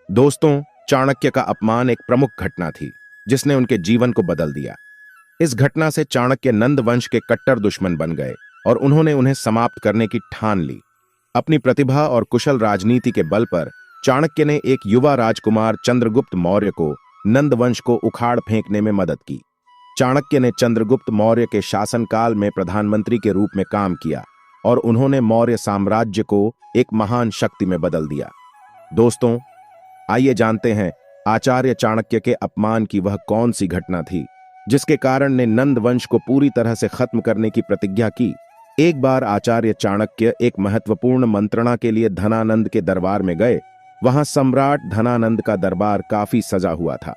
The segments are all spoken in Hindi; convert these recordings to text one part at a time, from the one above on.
दोस्तों, चाणक्य का अपमान एक प्रमुख घटना थी जिसने उनके जीवन को बदल दिया। इस घटना से चाणक्य नंद वंश के कट्टर दुश्मन बन गए और उन्होंने उन्हें समाप्त करने की ठान ली। अपनी प्रतिभा और कुशल राजनीति के बल पर चाणक्य ने एक युवा राजकुमार चंद्रगुप्त मौर्य को नंद वंश को उखाड़ फेंकने में मदद की। चाणक्य ने चंद्रगुप्त मौर्य के शासनकाल में प्रधानमंत्री के रूप में काम किया और उन्होंने मौर्य साम्राज्य को एक महान शक्ति में बदल दिया। दोस्तों, आइए जानते हैं आचार्य चाणक्य के अपमान की वह कौन सी घटना थी जिसके कारण ने नंद वंश को पूरी तरह से खत्म करने की प्रतिज्ञा की। एक बार आचार्य चाणक्य एक महत्वपूर्ण मंत्रणा के लिए धनानंद के दरबार में गए। वहां सम्राट धनानंद का दरबार काफी सजा हुआ था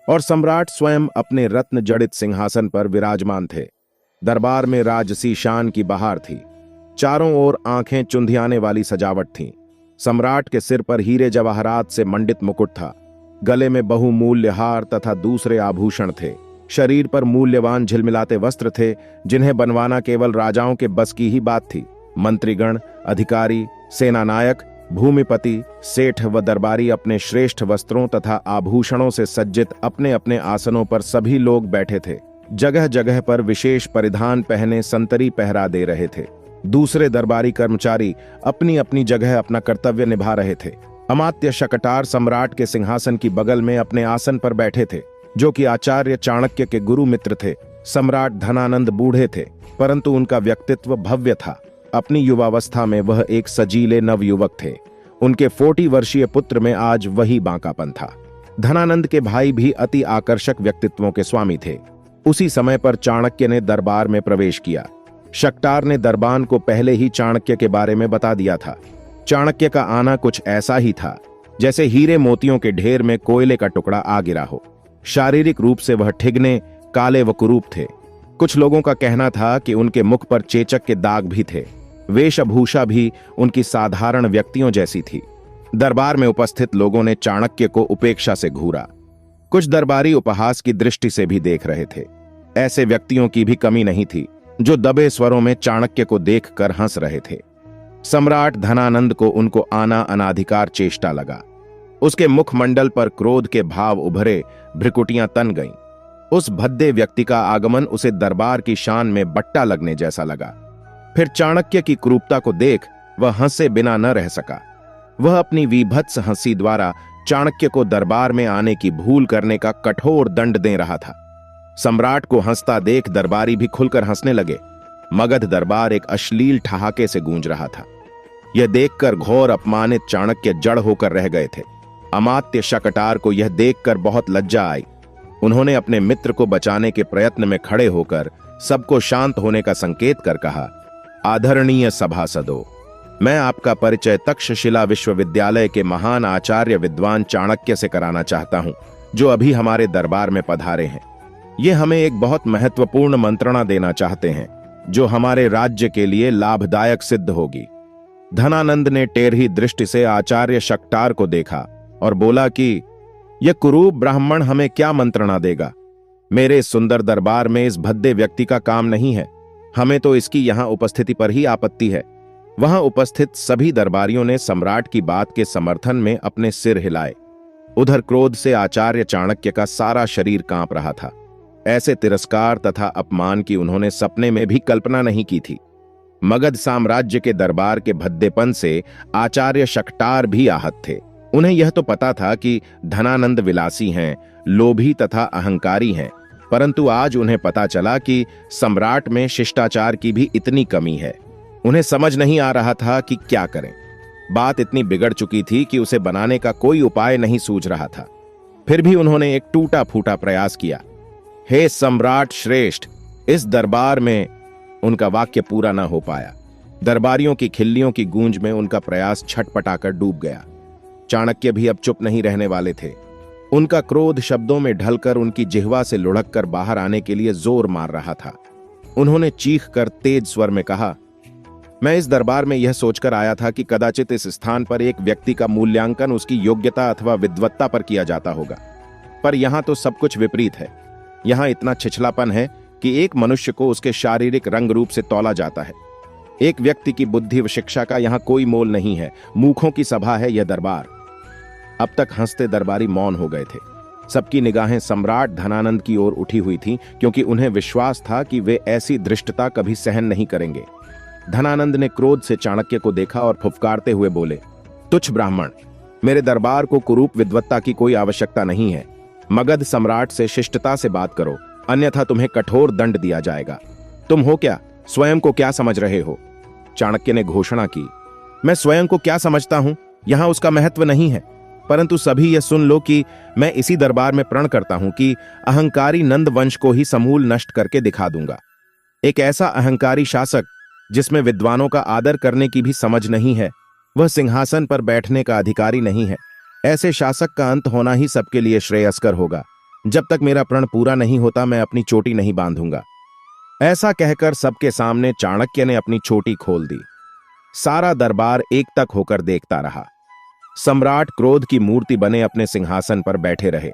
और सम्राट स्वयं अपने रत्न जड़ित सिंहासन पर विराजमान थे। दरबार में राजसी शान की बहार थी। चारों ओर आंखें चुंधियाने वाली सजावट थी। सम्राट के सिर पर हीरे जवाहरात से मंडित मुकुट था। गले में बहुमूल्य हार तथा दूसरे आभूषण थे। शरीर पर मूल्यवान झिलमिलाते वस्त्र थे जिन्हें बनवाना केवल राजाओं के बस की ही बात थी। मंत्रीगण, अधिकारी, सेनानायक, भूमिपति, सेठ व दरबारी अपने श्रेष्ठ वस्त्रों तथा आभूषणों से सज्जित अपने अपने आसनों पर सभी लोग बैठे थे। जगह जगह पर विशेष परिधान पहने संतरी पहरा दे रहे थे। दूसरे दरबारी कर्मचारी अपनी अपनी जगह अपना कर्तव्य निभा रहे थे। अमात्य शकटार सम्राट के सिंहासन की बगल में अपने आसन पर बैठे थे, जो कि आचार्य चाणक्य के गुरु मित्र थे। सम्राट धनानंद बूढ़े थे, परंतु उनका व्यक्तित्व भव्य था। अपनी युवावस्था में वह एक सजीले नवयुवक थे। उनके 40 वर्षीय पुत्र में आज वही बांकापन था। धनानंद के भाई भी अति आकर्षक व्यक्तित्वों के स्वामी थे। उसी समय पर चाणक्य ने दरबार में प्रवेश किया। शकटार ने दरबान को पहले ही चाणक्य के बारे में बता दिया था। चाणक्य का आना कुछ ऐसा ही था जैसे हीरे मोतियों के ढेर में कोयले का टुकड़ा आ गिरा हो। शारीरिक रूप से वह ठिगने, काले व कुरूप थे। कुछ लोगों का कहना था कि उनके मुख पर चेचक के दाग भी थे। वेशभूषा भी उनकी साधारण व्यक्तियों जैसी थी। दरबार में उपस्थित लोगों ने चाणक्य को उपेक्षा से घूरा। कुछ दरबारी उपहास की दृष्टि से भी देख रहे थे। ऐसे व्यक्तियों की भी कमी नहीं थी जो दबे स्वरों में चाणक्य को देखकर हंस रहे थे। सम्राट धनानंद को उनको आना अनाधिकार चेष्टा लगा। उसके मुखमंडल पर क्रोध के भाव उभरे, भ्रिकुटियां तन गईं। उस भद्दे व्यक्ति का आगमन उसे दरबार की शान में बट्टा लगने जैसा लगा। फिर चाणक्य की क्रूरता को देख वह हंसे बिना न रह सका। वह अपनी वीभत्स हंसी द्वारा चाणक्य को दरबार में आने की भूल करने का कठोर दंड दे रहा था। सम्राट को हंसता देख दरबारी भी खुलकर हंसने लगे। मगध दरबार एक अश्लील ठहाके से गूंज रहा था। यह देखकर घोर अपमानित चाणक्य जड़ होकर रह गए थे। अमात्य शकटार को यह देखकर बहुत लज्जा आई। उन्होंने अपने मित्र को बचाने के प्रयत्न में खड़े होकर सबको शांत होने का संकेत कर कहा, आदरणीय सभासदों, मैं आपका परिचय तक्षशिला विश्वविद्यालय के महान आचार्य विद्वान चाणक्य से कराना चाहता हूं, जो अभी हमारे दरबार में पधारे हैं। ये हमें एक बहुत महत्वपूर्ण मंत्रणा देना चाहते हैं जो हमारे राज्य के लिए लाभदायक सिद्ध होगी। धनानंद ने टेढ़ी दृष्टि से आचार्य शकटार को देखा और बोला कि यह कुरूप ब्राह्मण हमें क्या मंत्रणा देगा। मेरे सुंदर दरबार में इस भद्दे व्यक्ति का काम नहीं है। हमें तो इसकी यहां उपस्थिति पर ही आपत्ति है। वहां उपस्थित सभी दरबारियों ने सम्राट की बात के समर्थन में अपने सिर हिलाए। उधर क्रोध से आचार्य चाणक्य का सारा शरीर कांप रहा था। ऐसे तिरस्कार तथा अपमान की उन्होंने सपने में भी कल्पना नहीं की थी। मगध साम्राज्य के दरबार के भद्देपन से आचार्य शकटार भी आहत थे। उन्हें यह तो पता था कि धनानंद विलासी हैं, लोभी तथा अहंकारी हैं, परंतु आज उन्हें पता चला कि सम्राट में शिष्टाचार की भी इतनी कमी है। उन्हें समझ नहीं आ रहा था कि क्या करें। बात इतनी बिगड़ चुकी थी कि उसे बनाने का कोई उपाय नहीं सूझ रहा था। फिर भी उन्होंने एक टूटा फूटा प्रयास किया। हे सम्राट श्रेष्ठ, इस दरबार में उनका वाक्य पूरा न हो पाया। दरबारियों की खिल्लियों की गूंज में उनका प्रयास छटपटाकर डूब गया। चाणक्य भी अब चुप नहीं रहने वाले थे। उनका क्रोध शब्दों में ढलकर उनकी जिह्वा से लुढ़ककर बाहर आने के लिए जोर मार रहा था। उन्होंने चीख कर तेज स्वर में कहा, मैं इस दरबार में यह सोचकर आया था कि कदाचित इस स्थान पर एक व्यक्ति का मूल्यांकन उसकी योग्यता अथवा विद्वत्ता पर किया जाता होगा, पर यहां तो सब कुछ विपरीत है। यहां इतना छिछलापन है कि एक मनुष्य को उसके शारीरिक रंग रूप से तौला जाता है। एक व्यक्ति की बुद्धि व शिक्षा का यहां कोई मोल नहीं है। मूर्खों की सभा है यह दरबार। अब तक हंसते दरबारी मौन हो गए थे। सबकी निगाहें सम्राट धनानंद की ओर उठी हुई थीं, क्योंकि उन्हें विश्वास था कि वे ऐसी धृष्टता कभी सहन नहीं करेंगे। धनानंद ने क्रोध से चाणक्य को देखा और फुफकारते हुए बोले, तुच्छ ब्राह्मण, मेरे दरबार को कुरूप विद्वत्ता की कोई आवश्यकता नहीं है। मगध सम्राट से शिष्टता से बात करो, अन्यथा तुम्हें कठोर दंड दिया जाएगा। तुम हो क्या? स्वयं को क्या समझ रहे हो? चाणक्य ने घोषणा की, मैं स्वयं को क्या समझता हूं, यहां उसका महत्व नहीं है, परंतु सभी यह सुन लो कि मैं इसी दरबार में प्रण करता हूं कि अहंकारी नंद वंश को ही समूल नष्ट करके दिखा दूंगा। एक ऐसा अहंकारी शासक जिसमें विद्वानों का आदर करने की भी समझ नहीं है, वह सिंहासन पर बैठने का अधिकारी नहीं है। ऐसे शासक का अंत होना ही सबके लिए श्रेयस्कर होगा। जब तक मेरा प्रण पूरा नहीं होता, मैं अपनी चोटी नहीं बांधूंगा। ऐसा कहकर सबके सामने चाणक्य ने अपनी चोटी खोल दी। सारा दरबार एकटक होकर देखता रहा। सम्राट क्रोध की मूर्ति बने अपने सिंहासन पर बैठे रहे।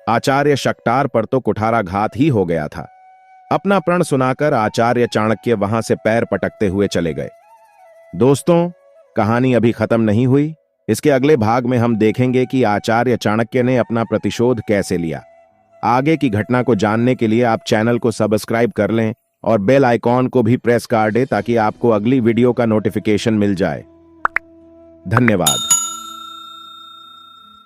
आचार्य शक्टार पर तो कुठाराघात ही हो गया था। अपना प्रण सुनाकर आचार्य चाणक्य वहां से पैर पटकते हुए चले गए। दोस्तों, कहानी अभी खत्म नहीं हुई। इसके अगले भाग में हम देखेंगे कि आचार्य चाणक्य ने अपना प्रतिशोध कैसे लिया। आगे की घटना को जानने के लिए आप चैनल को सब्सक्राइब कर लें और बेल आइकॉन को भी प्रेस कर दें ताकि आपको अगली वीडियो का नोटिफिकेशन मिल जाए। धन्यवाद।